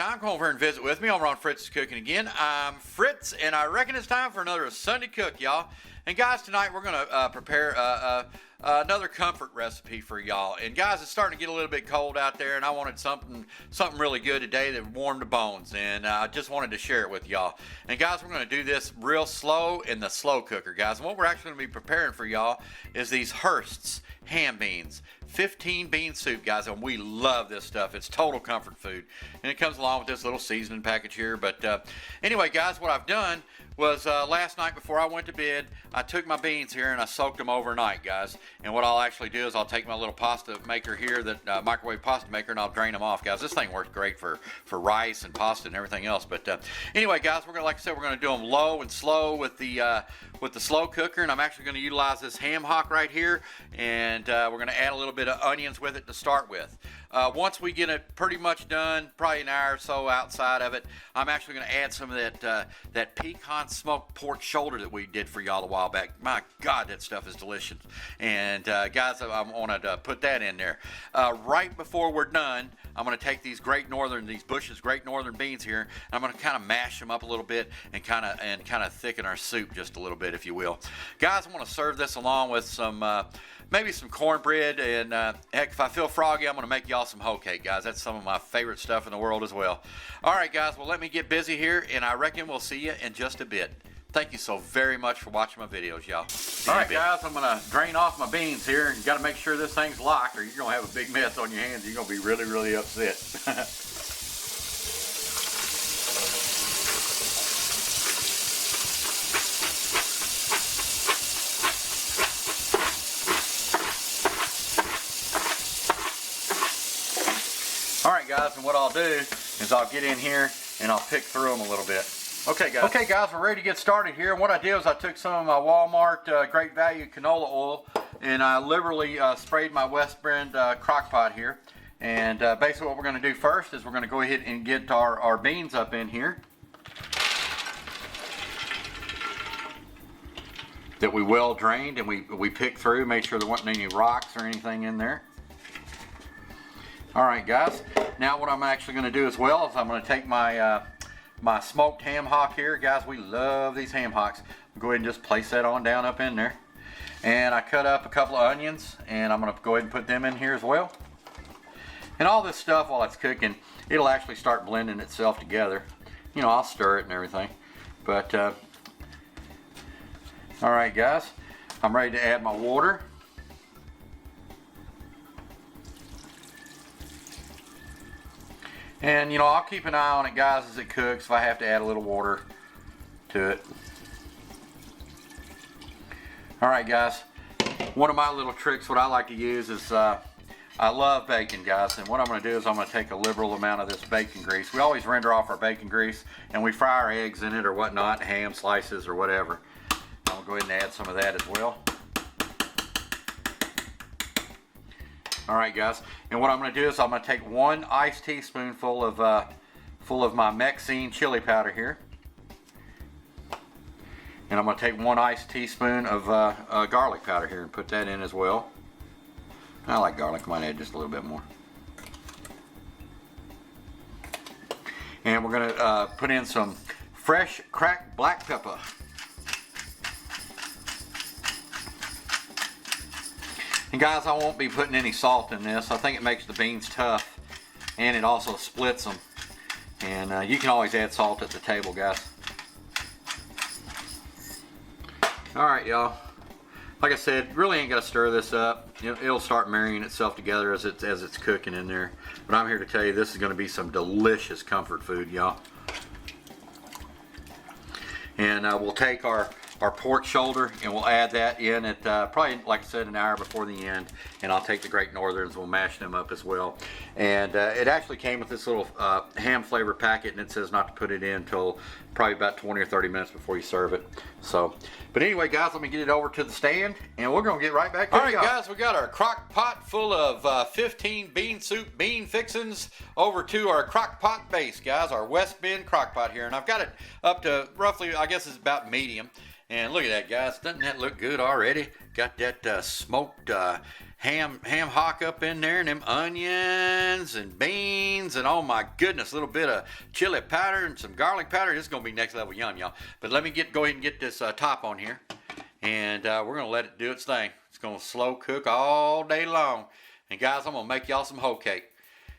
time, come over and visit with me over on Fritz's Cooking again. I'm Fritz, and I reckon it's time for another Sunday cook, y'all. And guys, tonight we're gonna prepare another comfort recipe for y'all. And guys, it's starting to get a little bit cold out there, and I wanted something really good today that warmed the bones, and I just wanted to share it with y'all. And guys, we're gonna do this real slow in the slow cooker, guys. And what we're actually gonna be preparing for y'all is these Hearst's ham beans. 15 bean soup, guys, and we love this stuff. It's total comfort food, and it comes along with this little seasoning package here. But anyway, guys, what I've done was last night before I went to bed, I took my beans here and I soaked them overnight, guys. And what I'll actually do is I'll take my little pasta maker here, that microwave pasta maker, and I'll drain them off, guys. This thing works great for rice and pasta and everything else. But anyway, guys, we're gonna, like I said, we're gonna do them low and slow with the slow cooker, and I'm actually gonna utilize this ham hock right here, and we're gonna add a little bit of onions with it to start with. Once we get it pretty much done, probably an hour or so outside of it, I'm actually going to add some of that pecan smoked pork shoulder that we did for y'all a while back. My God, that stuff is delicious. And guys, I wanted to put that in there. Right before we're done, I'm going to take these Bush's Great Northern beans here, and I'm going to kind of mash them up a little bit and kind of thicken our soup just a little bit, if you will. Guys, I'm going to serve this along with some maybe some cornbread, and heck, if I feel froggy, I'm going to make y'all some hoe cake, guys. That's some of my favorite stuff in the world as well. All right, guys, well, let me get busy here, and I reckon we'll see you in just a bit. Thank you so very much for watching my videos, y'all. All right, guys, I'm going to drain off my beans here. You got to make sure this thing's locked, or you're going to have a big mess on your hands. You're going to be really, really upset. Alright, guys, and what I'll do is I'll get in here and I'll pick through them a little bit. Okay, guys, we're ready to get started here. And what I did is I took some of my Walmart Great Value canola oil, and I liberally sprayed my West Bend crock pot here. And basically what we're going to do first is we're going to go ahead and get our beans up in here that we well drained, and we picked through, made sure there wasn't any rocks or anything in there. Alright, guys, now what I'm actually going to do as well is I'm going to take my my smoked ham hock here. Guys, we love these ham hocks. Go ahead and just place that on down up in there. And I cut up a couple of onions, and I'm going to go ahead and put them in here as well. And all this stuff, while it's cooking, it'll actually start blending itself together. You know, I'll stir it and everything. But, alright, guys, I'm ready to add my water. And, you know, I'll keep an eye on it, guys, as it cooks, if I have to add a little water to it. Alright, guys, one of my little tricks, what I like to use is, I love bacon, guys, and what I'm going to do is I'm going to take a liberal amount of this bacon grease. We always render off our bacon grease, and we fry our eggs in it or whatnot, ham slices or whatever. I'm going to go ahead and add some of that as well. Alright, guys, and what I'm going to do is I'm going to take 1 iced teaspoonful of my Mexican chili powder here, and I'm going to take 1 iced teaspoon of garlic powder here and put that in as well. I like garlic. I might add just a little bit more. And we're going to put in some fresh cracked black pepper. And guys, I won't be putting any salt in this. I think it makes the beans tough, and it also splits them. And you can always add salt at the table, guys. Alright, y'all. Like I said, really ain't got to stir this up. It'll start marrying itself together as it's cooking in there. But I'm here to tell you, this is going to be some delicious comfort food, y'all. And we'll take our pork shoulder, and we'll add that in at probably, like I said, an hour before the end. And I'll take the Great Northerns, we'll mash them up as well. And it actually came with this little ham flavor packet, and it says not to put it in until probably about 20 or 30 minutes before you serve it. So, but anyway, guys, let me get it over to the stand, and we're gonna get right back to it. All right, guys, we got our crock pot full of 15 bean soup bean fixins over to our crock pot base, guys, our West Bend crock pot here. And I've got it up to roughly, I guess it's about medium. And look at that, guys. Doesn't that look good already? Got that smoked ham hock up in there, and them onions and beans, and oh my goodness, a little bit of chili powder and some garlic powder. This is gonna be next level yum, y'all. But let me go ahead and get this top on here, and we're gonna let it do its thing. It's gonna slow cook all day long. And guys, I'm gonna make y'all some hoe cake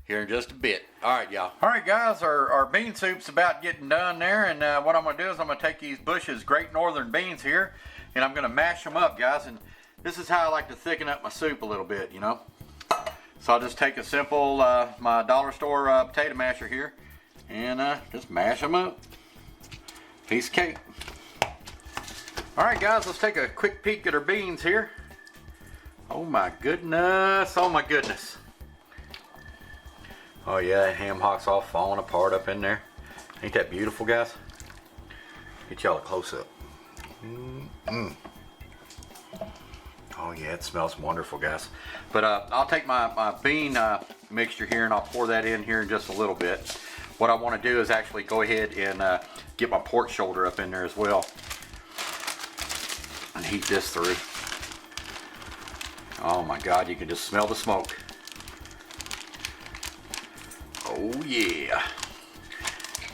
here in just a bit. All right, y'all. All right, guys, our bean soup's about getting done there, and what I'm gonna do is I'm gonna take these Bush's Great Northern beans here, and I'm gonna mash them up, guys. And this is how I like to thicken up my soup a little bit, you know. So I'll just take a simple, my dollar store potato masher here, and just mash them up. Piece of cake. All right, guys, let's take a quick peek at our beans here. Oh my goodness, oh my goodness. Oh yeah, that ham hock's all falling apart up in there. Ain't that beautiful, guys? Get y'all a close-up. Oh yeah, it smells wonderful, guys. But I'll take my bean mixture here, and I'll pour that in here in just a little bit. What I want to do is actually go ahead and get my pork shoulder up in there as well, and heat this through. Oh my God, you can just smell the smoke. Oh yeah.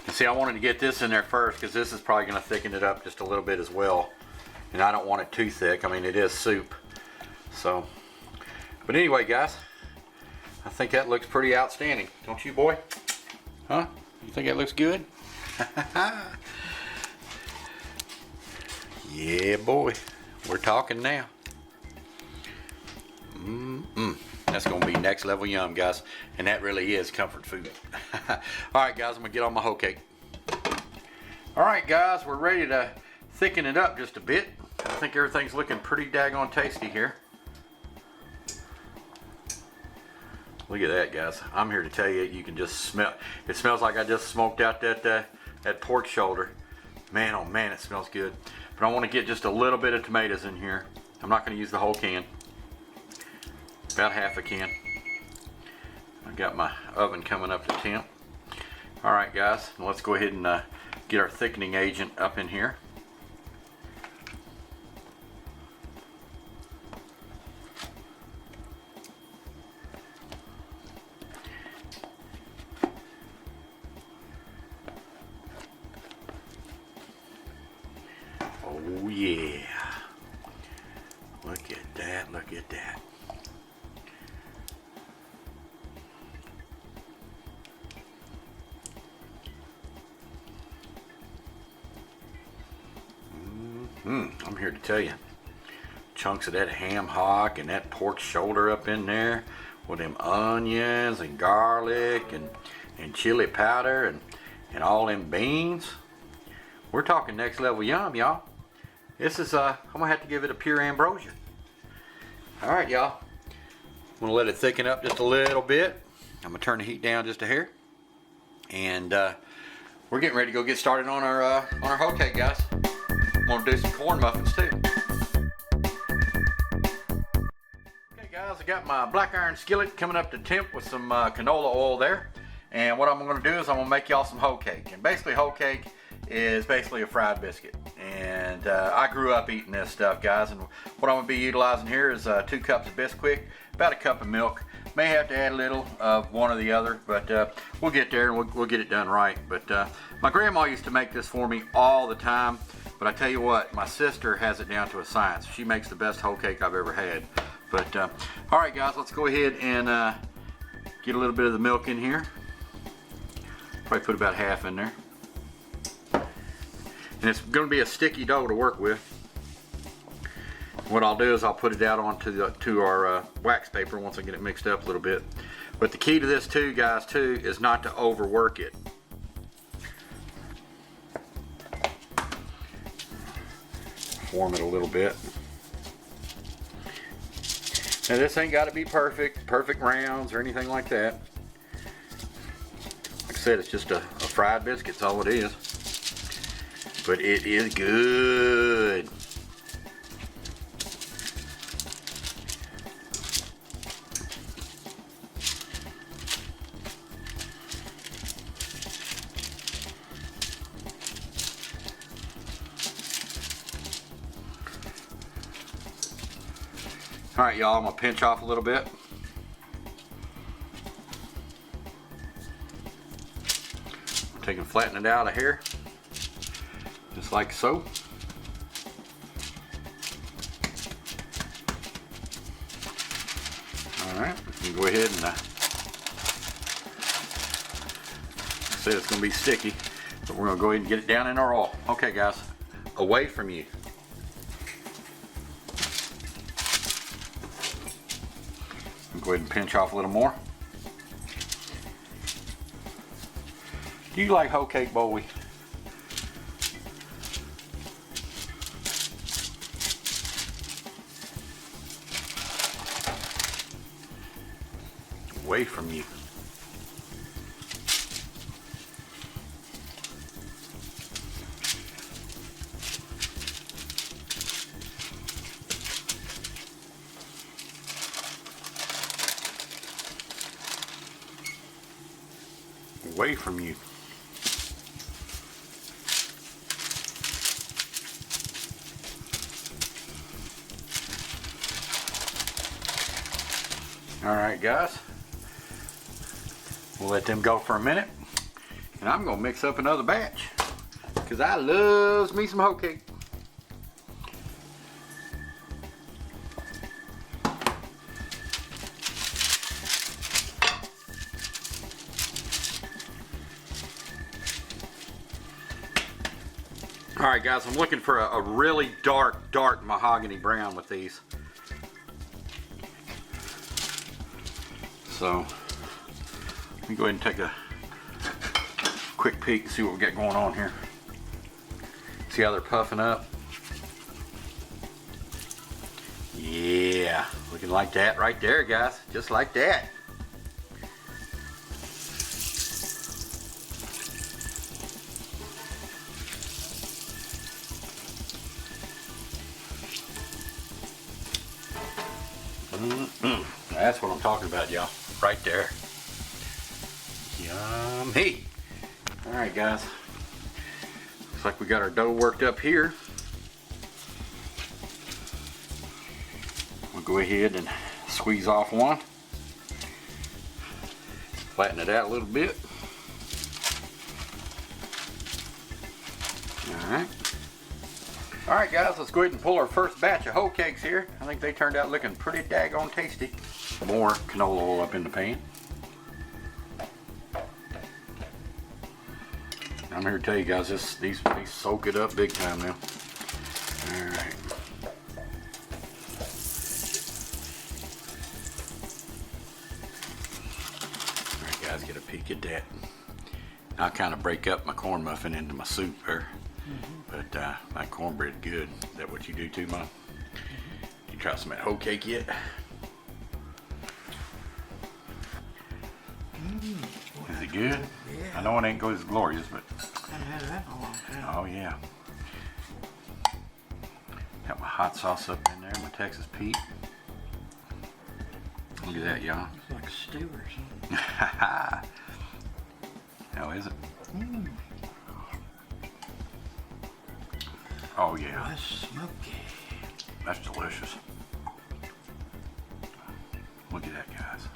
And see, I wanted to get this in there first because this is probably going to thicken it up just a little bit as well. And I don't want it too thick. I mean, it is soup. So, but anyway, guys, I think that looks pretty outstanding. Don't you, boy? Huh? You think that looks good? Yeah, boy. We're talking now. That's gonna be next level yum, guys, and that really is comfort food. All right, guys, I'm gonna get on my hoe cake. All right, guys, we're ready to thicken it up just a bit. I think everything's looking pretty daggone tasty here. Look at that, guys. I'm here to tell you, you can just smell. It smells like I just smoked out that pork shoulder. Man, oh man, it smells good. But I want to get just a little bit of tomatoes in here. I'm not going to use the whole can. About half a can. I got my oven coming up to temp. All right, guys, let's go ahead and get our thickening agent up in here. Oh yeah. Look at that, look at that. I'm here to tell you, chunks of that ham hock and that pork shoulder up in there with them onions and garlic and chili powder and all them beans. We're talking next level yum, y'all. This is, I'm gonna have to give it a pure ambrosia. All right, y'all. I'm gonna let it thicken up just a little bit. I'm gonna turn the heat down just a hair. And we're getting ready to go get started on our hoe cake, guys. I'm gonna do some corn muffins too. Okay, guys, I got my black iron skillet coming up to temp with some canola oil there. And what I'm gonna do is I'm gonna make y'all some hoe cake. And basically, hoe cake is basically a fried biscuit. And I grew up eating this stuff, guys. And what I'm gonna be utilizing here is 2 cups of Bisquick, about a cup of milk. May have to add a little of one or the other, but we'll get there and we'll get it done right. But my grandma used to make this for me all the time. But I tell you what, my sister has it down to a science. She makes the best hoe cake I've ever had. But all right, guys, let's go ahead and get a little bit of the milk in here. Probably put about half in there. And it's going to be a sticky dough to work with. What I'll do is I'll put it out onto our wax paper once I get it mixed up a little bit. But the key to this too, guys, is not to overwork it. Form it a little bit. Now this ain't got to be perfect rounds or anything like that. Like I said, it's just a fried biscuit, that's all it is. But it is good. All right, y'all, I'm gonna pinch off a little bit. Take and flatten it out of here, just like so. All right, we can go ahead and say it's gonna be sticky, but we're gonna go ahead and get it down in our oil. Okay, guys, away from you. Go ahead and pinch off a little more. Do you like hoe cake, Bowie? Away from you. Away from you. All right, guys, we'll let them go for a minute, and I'm gonna mix up another batch because I loves me some hoe cake. All right, guys, I'm looking for a really dark mahogany brown with these. So let me go ahead and take a quick peek and see what we got going on here. See how they're puffing up? Yeah, looking like that right there, guys, just like that. That's what I'm talking about, y'all. Right there. Yummy. All right, guys. Looks like we got our dough worked up here. We'll go ahead and squeeze off one. Flatten it out a little bit. All right. All right, guys, let's go ahead and pull our first batch of hoe cakes here. I think they turned out looking pretty daggone tasty. More canola oil up in the pan. I'm here to tell you guys, these soak it up big time now. All right. All right, guys, get a peek at that. I'll kind of break up my corn muffin into my soup there. But my cornbread good. Is that what you do too, Mom? You try some of that hoe cake yet? Is it good? Yeah. I know it ain't good as glorious, but. I haven't had that in a long time. Oh yeah. Got my hot sauce up in there, my Texas Pete. Look at that, y'all. It's like stew or something. How is it? Oh yeah. Oh, that's smoky. That's delicious. Look at that, guys.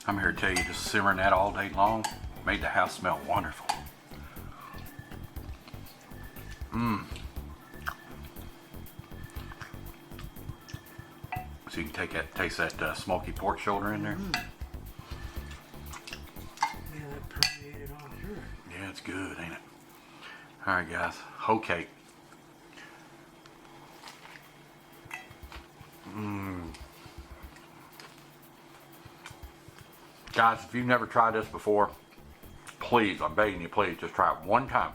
I'm here to tell you, just simmering that all day long made the house smell wonderful. So you can taste that smoky pork shoulder in there. Yeah, that permeated on through it. Yeah, it's good, ain't it? All right, guys, hoe cake. Guys, if you've never tried this before, please, I'm begging you, please, just try it one time.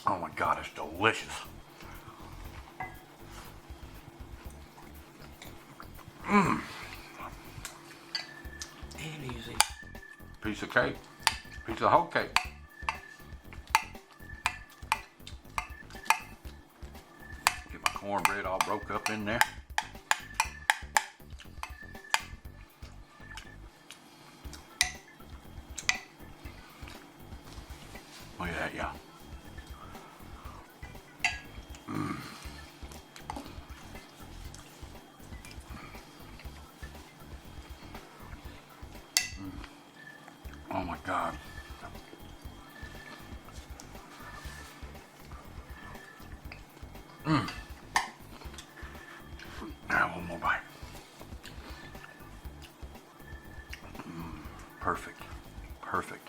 Oh my God, it's delicious. And easy. Piece of cake, piece of whole cake. Get my cornbread all broke up in there. Look at that, y'all. have one more bite. Perfect. Perfect.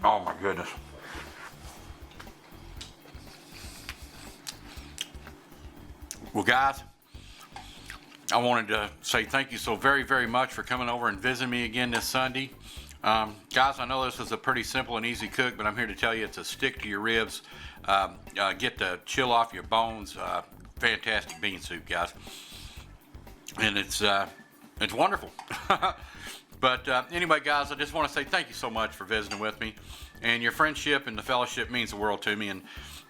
Oh my goodness. Well, guys, I wanted to say thank you so very, very much for coming over and visiting me again this Sunday. Guys, I know this is a pretty simple and easy cook, but I'm here to tell you it's a stick to your ribs, get the chill off your bones, fantastic bean soup, guys. And it's wonderful. But anyway, guys, I just want to say thank you so much for visiting with me. And your friendship and the fellowship means the world to me.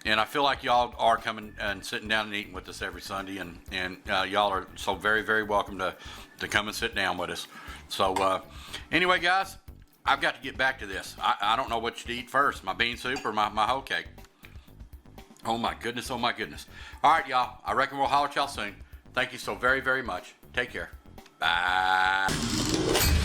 And I feel like y'all are coming and sitting down and eating with us every Sunday. And y'all are so very, very welcome to come and sit down with us. So anyway, guys, I've got to get back to this. I don't know what to eat first, my bean soup or my whole cake. Oh my goodness, oh my goodness. All right, y'all, I reckon we'll holler at y'all soon. Thank you so very, very much. Take care. Bye.